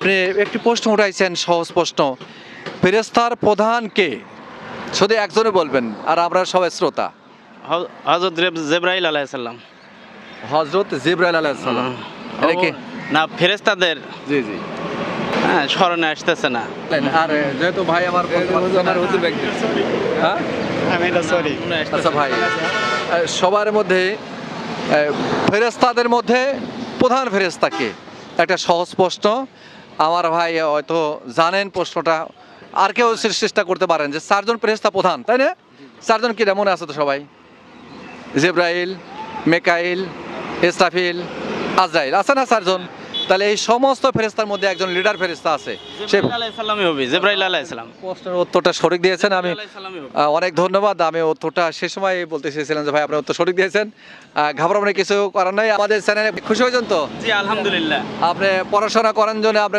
আপনি একটি প্রশ্ন উঠাইছেন, সহজ প্রশ্ন। ফেরেশতার প্রধান কে? শুধু একজনে বলবেন, আর আমরা সবাই শ্রোতা। হযরত জিবরাইল আলাইহিস সালাম। হযরত জিবরাইল আলাইহিস সালাম। এটা কি? না, ফেরেশতাদের জি জি। হ্যাঁ, স্মরণে আসতেছে না। আর যেহেতু ভাই আমার হ্যাঁ আমি এটা সরি। আচ্ছা ভাই, সবার মধ্যে ফেরেশতাদের মধ্যে প্রধান ফেরেশতা কে? একটা সহজ প্রশ্ন। আমার ভাই হয়তো জানেন প্রশ্নটা, আর কেউ চেষ্টা করতে পারেন যে চারজন ফেরেশতা প্রধান, তাই না? চারজন কি মনে আছে তো সবাই? জিবরাইল, মেকাইল, ইসরাফিল, আজরাইল, আছে না চারজন? তাহলে এই সমস্ত ফেরেশতার মধ্যে একজন লিডার ফেরেশতা আছে। সে জিবরাইল আলাইহিস সালামই হবে, জিবরাইল আলাইহিস সালাম। প্রশ্নের উত্তরটা সঠিক দিয়েছেন। আমি আলাইহিস সালামই হবে। অনেক ধন্যবাদ। আমি উত্তরটা সে সময় বলতে চেয়েছিলাম যে ভাই আপনার উত্তর সঠিক দিয়েছেন। ঘাবড়ানোর কিছু করার নাই। আমাদের চ্যানেলে খুশি হয়েছেন তো? জি, আলহামদুলিল্লাহ। আপনি পড়াশোনা করেন জন্য আপনি